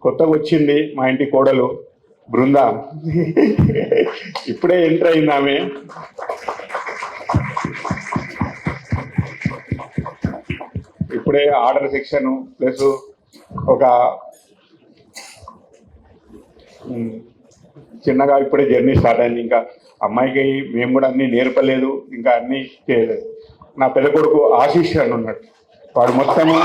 కొత్తగా వచ్చింది మా ఇంటి కోడలు బృందా. ఇప్పుడే ఎంటర్ అయింది ఆమె. ఇప్పుడే ఆర్డర్ సెక్షన్ ప్లస్ ఒక చిన్నగా ఇప్పుడే జర్నీ స్టార్ట్ అయింది. ఇంకా అమ్మాయికి మేము కూడా అన్నీ నేర్పలేదు, ఇంకా అన్నీ చేయలేదు. నా పెద్ద కొడుకు ఆశీష్ అని ఉన్నాడు, వాడు మొత్తము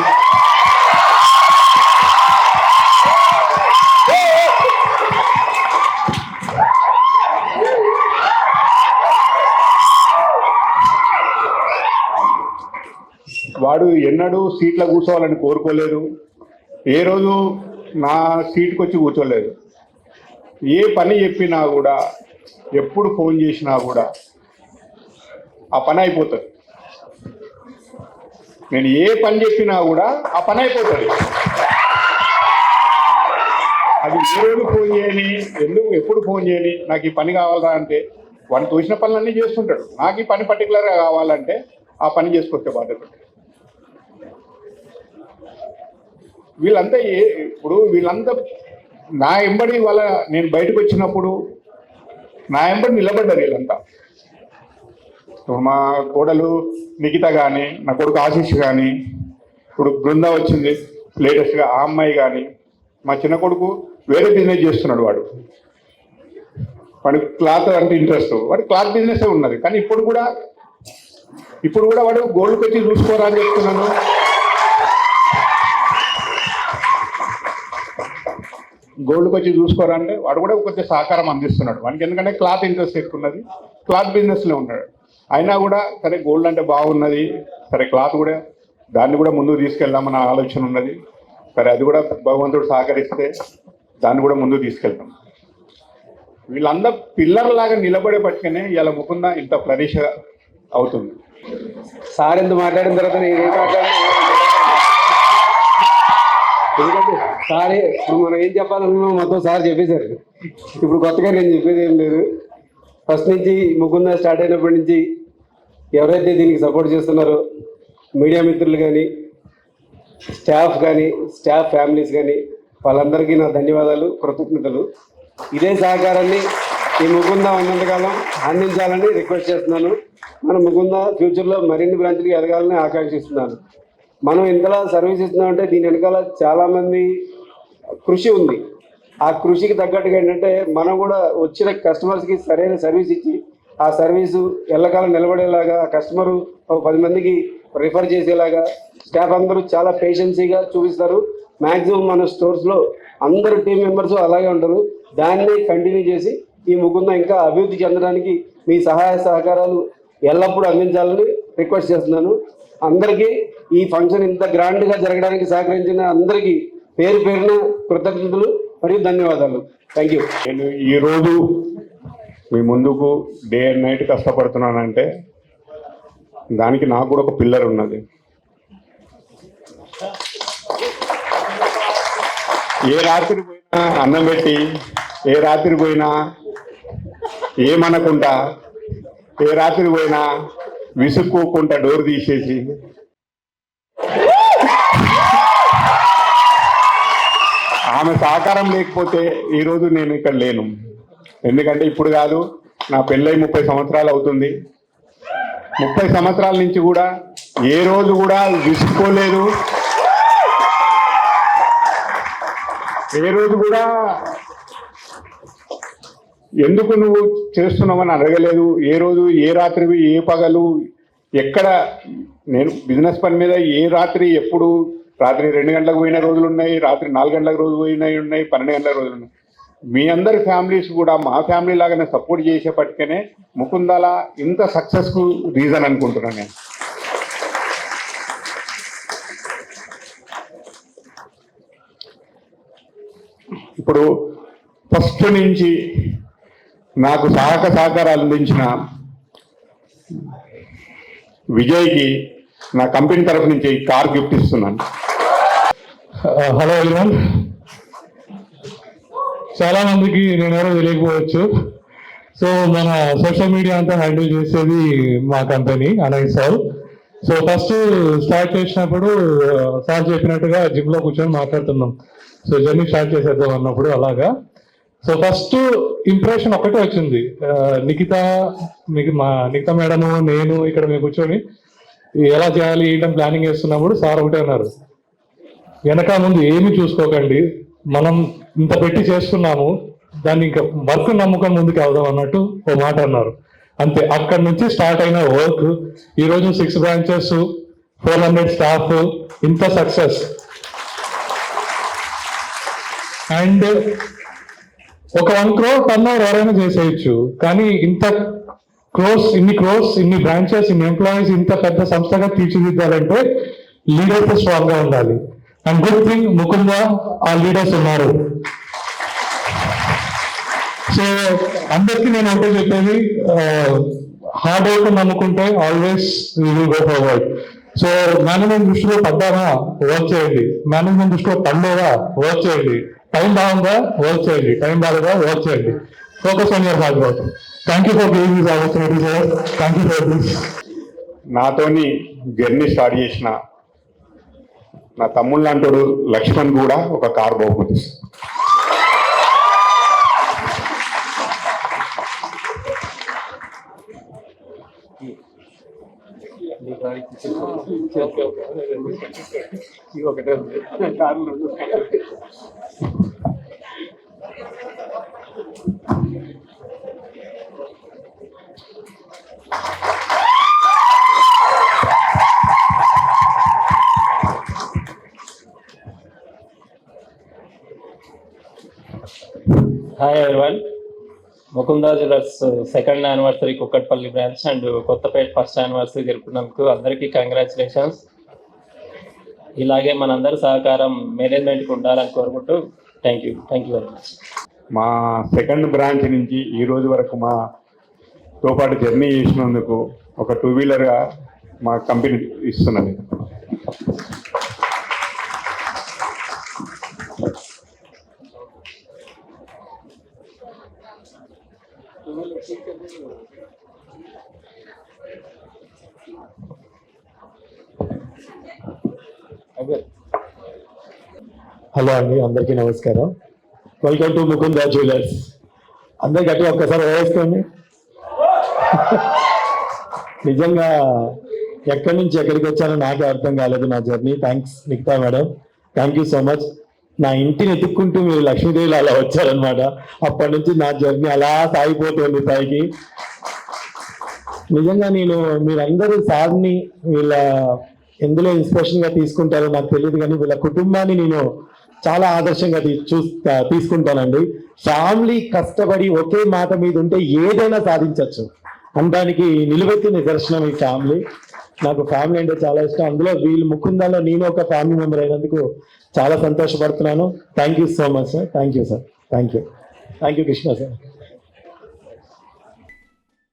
వాడు ఎన్నడూ సీట్లో కూర్చోవాలని కోరుకోలేదు, ఏ రోజు నా సీట్కి వచ్చి కూర్చోలేదు. ఏ పని చెప్పినా కూడా, ఎప్పుడు ఫోన్ చేసినా కూడా ఆ పని అయిపోతుంది. నేను ఏ పని చెప్పినా కూడా ఆ పని అయిపోతుంది. అది ఏ రోజు ఫోన్ చేయని, ఎప్పుడు ఫోన్ చేయని, నాకు ఈ పని కావాలా అంటే వాడిని తోచిన పనులన్నీ చేస్తుంటాడు. నాకు ఈ పని పర్టికులర్గా కావాలంటే ఆ పని చేసుకొచ్చే బాధ్యత. వీళ్ళంతా ఇప్పుడు వీళ్ళంతా నా ఎంబడి నేను బయటకు వచ్చినప్పుడు నా ఎంబడి నిలబడ్డారు వీళ్ళంతా. మా కోడలు నిఖిత కానీ, నా కొడుకు ఆశీష్ కానీ, ఇప్పుడు బృందా వచ్చింది లేటెస్ట్గా, ఆ అమ్మాయి కానీ, మా చిన్న కొడుకు వేరే బిజినెస్ చేస్తున్నాడు. వాడికి క్లాత్ అంటే ఇంట్రెస్ట్, వాడి క్లాత్ బిజినెస్ ఉన్నది. కానీ ఇప్పుడు కూడా వాడు గోల్డ్కి వచ్చి చూసుకోరా అని చెప్తున్నాను. గోల్డ్కి వచ్చి చూసుకోరా అంటే వాడు కూడా కొంచెం సహకారం అందిస్తున్నాడు. వానికి ఎందుకంటే క్లాత్ ఇంట్రెస్ట్ ఎక్కువ ఉన్నది, క్లాత్ బిజినెస్లో ఉన్నాడు. అయినా కూడా సరే గోల్డ్ అంటే బాగున్నది, సరే క్లాత్ కూడా దాన్ని కూడా ముందుకు తీసుకెళ్దామన్న ఆలోచన ఉన్నది. సరే అది కూడా భగవంతుడు సహకరిస్తే దాన్ని కూడా ముందుకు తీసుకెళ్తాం. వీళ్ళందరూ పిల్లర్లాగా నిలబడే పట్టుకనే ఇలా ముకుంద ఇంత ఫ్లరిష్ అవుతుంది. సార్ ఎంత మాట్లాడిన తర్వాత నేను ఎందుకంటే సార్ ఇప్పుడు మనం ఏం చెప్పాలన్నా మొత్తం సార్ చెప్పేశారు. ఇప్పుడు కొత్తగా నేను చెప్పేది ఏం లేదు. ఫస్ట్ నుంచి ముకుంద స్టార్ట్ అయినప్పటి నుంచి ఎవరైతే దీనికి సపోర్ట్ చేస్తున్నారో మీడియా మిత్రులు కానీ, స్టాఫ్ కానీ, స్టాఫ్ ఫ్యామిలీస్ కానీ, వాళ్ళందరికీ నా ధన్యవాదాలు, కృతజ్ఞతలు. ఇదే సహకారాన్ని ఈ ముకుంద ఉన్నంతకాలం అందించాలని రిక్వెస్ట్ చేస్తున్నాను. మన ముకుంద ఫ్యూచర్లో మరిన్ని బ్రాంచ్లకి ఎదగాలని ఆకాంక్షిస్తున్నాను. మనం ఇంతలా సర్వీస్ ఇస్తున్నామంటే దీని వెనకాల చాలామంది కృషి ఉంది. ఆ కృషికి తగ్గట్టుగా ఏంటంటే మనం కూడా వచ్చిన కస్టమర్స్కి సరైన సర్వీస్ ఇచ్చి ఆ సర్వీసు ఎల్లకాలం నిలబడేలాగా, ఆ కస్టమరు ఒక 10 మందికి రిఫర్ చేసేలాగా స్టాఫ్ అందరూ చాలా పేషెన్సీగా చూపిస్తారు. మ్యాక్సిమం మన స్టోర్స్లో అందరు టీం మెంబర్స్ అలాగే ఉంటారు. దాన్ని కంటిన్యూ చేసి ఈ ముకుంద ఇంకా అభివృద్ధి చెందడానికి మీ సహాయ సహకారాలు ఎల్లప్పుడూ అందించాలని రిక్వెస్ట్ చేస్తున్నాను. అందరికీ ఈ ఫంక్షన్ ఇంత గ్రాండ్గా జరగడానికి సహకరించిన అందరికీ పేరు పేరున కృతజ్ఞతలు మరియు ధన్యవాదాలు. Thank you. నేను ఈరోజు మీ ముందుకు డే అండ్ నైట్ కష్టపడుతున్నానంటే దానికి నాకు కూడా ఒక పిల్లర్ ఉన్నది. ఏ రాత్రి పోయినా అన్నం పెట్టి, ఏ రాత్రి పోయినా ఏమనకుండా, ఏ రాత్రి పోయినా విసుక్కోకుండా డోర్ తీసేసి ఆమె సహకారం లేకపోతే ఈరోజు నేను ఇక్కడ లేను. ఎందుకంటే ఇప్పుడు కాదు, నా పెళ్ళై 30 సంవత్సరాలు అవుతుంది. 30 సంవత్సరాల నుంచి కూడా ఏ రోజు కూడా విసుక్కోలేదు, ఏ రోజు కూడా ఎందుకు నువ్వు చేస్తున్నావని అడగలేదు. ఏ రోజు, ఏ రాత్రి, ఏ పగలు, ఎక్కడ నేను బిజినెస్ పని మీద ఏ రాత్రి, ఎప్పుడు రాత్రి 2 గంటలకు పోయిన రోజులు ఉన్నాయి, రాత్రి 4 గంటలకు రోజు పోయినవి ఉన్నాయి, 12 గంటల రోజులు ఉన్నాయి. మీ అందరి ఫ్యామిలీస్ కూడా మా ఫ్యామిలీ లాగానే సపోర్ట్ చేసేపటికనే ముకుందల ఇంత సక్సెస్ఫుల్ రీజన్ అనుకుంటున్నాను నేను. ఇప్పుడు ఫస్ట్ నుంచి నాకు సహకారాలు అందించిన విజయ్కి నా కంపెనీ తరఫు నుంచి కార్ గిఫ్ట్ ఇస్తున్నాను. Hello everyone. చాలా మందికి నేను ఎవరో తెలియకపోవచ్చు. సో మన సోషల్ మీడియా అంతా హ్యాండిల్ చేసేది మా కంపెనీ అనైసాల్. సో ఫస్ట్ స్టార్ట్ చేసినప్పుడు సార్ చెప్పినట్టుగా జిమ్ లో కూర్చొని మాట్లాడుతున్నాం. సో జర్నీ స్టార్ట్ చేసేద్దాం అన్నప్పుడు అలాగా. సో ఫస్ట్ ఇంప్రెషన్ ఒకటే వచ్చింది. నిఖిత మేడము నేను ఇక్కడ మేము కూర్చొని ఎలా చేయాలి ఏంటని ప్లానింగ్ చేస్తున్నప్పుడు సార్ ఒకటే అన్నారు, వెనక ముందు ఏమి చూసుకోకండి, మనం ఇంత పెట్టి చేస్తున్నాము, దాన్ని ఇంకా వర్క్ నమ్ముకొని ముందుకు వెళ్దాం అన్నట్టు ఓ మాట అన్నారు. అంతే, అక్కడి నుంచి స్టార్ట్ అయిన వర్క్ ఈరోజు 6 బ్రాంచెస్, 400 స్టాఫ్, ఇంత సక్సెస్. అండ్ ఒక 1 crore టర్న్ ఓవర్ ఎవరైనా చేసేయచ్చు, కానీ ఇన్ని క్రోర్స్, ఇన్ని బ్రాంచెస్, ఇన్ని ఎంప్లాయీస్, ఇంత పెద్ద సంస్థగా తీర్చిదిద్దాలంటే లీడర్స్ స్ట్రాంగ్ గా ఉండాలి. అండ్ గుడ్ థింగ్ ముకుంద ఆ లీడర్స్ ఉన్నారు. సో అందరికీ నేను అంటే చెప్పేది, హార్డ్ వర్క్ నమ్ముకుంటే always we will go forward. So management దృష్టిలో పడ్డామా, వర్క్ చేయండి. మేనేజ్మెంట్ దృష్టిలో పడలేదా, వర్క్ చేయండి. టైం బాగుందా, వర్క్ చేయండి. టైం బాగుందా, వర్క్ చేయండి. Focus on your hard work. Thank you for giving this opportunity sir. Thank you for this. నాతోని జర్నీ స్టార్ట్ చేసిన నా తమ్ముళ్ళు లాంటోడు లక్ష్మణ్ కూడా ఒక కార్ బహుమతి. Hi everyone, Mukunda jewellers 2nd anniversary Kukatpally branch and Kothapet 1st anniversary జరుపుకున్నందుకు అందరికీ కంగ్రాచులేషన్స్. ఇలాగే మనందరి సహకారం మేనేజ్మెంట్కి ఉండాలని కోరుకుంటూ థ్యాంక్ యూ వెరీ మచ్. మా 2nd బ్రాంచ్ నుంచి ఈ రోజు వరకు మాతో పాటు జర్నీ చేసినందుకు ఒక 2-వీలర్గా మా కంపెనీ ఇస్తున్నది. హలో అండి, అందరికీ నమస్కారం. Welcome to Mukunda jewellers. అందరు గట్టిగా ఒక్కసారి వేసుకోండి. నిజంగా ఎక్కడి నుంచి ఎక్కడికి వచ్చానో నాకే అర్థం కాలేదు నా journey. Thanks Nikhita madam, thank you so much. నా ఇంటిని ఎత్తుక్కుంటూ మీరు లక్ష్మీదేవిలో అలా వచ్చారనమాట. అప్పటి నుంచి నా జర్నీ అలా సాగిపోతుంది పైకి. నిజంగా నేను మీరందరూ సార్ని వీళ్ళ ఎందులో ఇన్స్పిరేషన్ గా తీసుకుంటారో నాకు తెలియదు, కానీ వీళ్ళ కుటుంబాన్ని నేను చాలా ఆదర్శంగా తీసుకుంటానండి. ఫ్యామిలీ కష్టపడి ఒకే మాట మీద ఉంటే ఏదైనా సాధించవచ్చు అనడానికి నిలువెత్తి నిదర్శనం ఈ ఫ్యామిలీ. నాకు ఫ్యామిలీ అంటే చాలా ఇష్టం. అందులో వీళ్ళు ముకుందాలో నేను ఒక ఫ్యామిలీ మెంబర్ అయినందుకు చాలా సంతోషపడుతున్నాను. Thank you so much sir. Thank you sir. Thank you Krishna sir.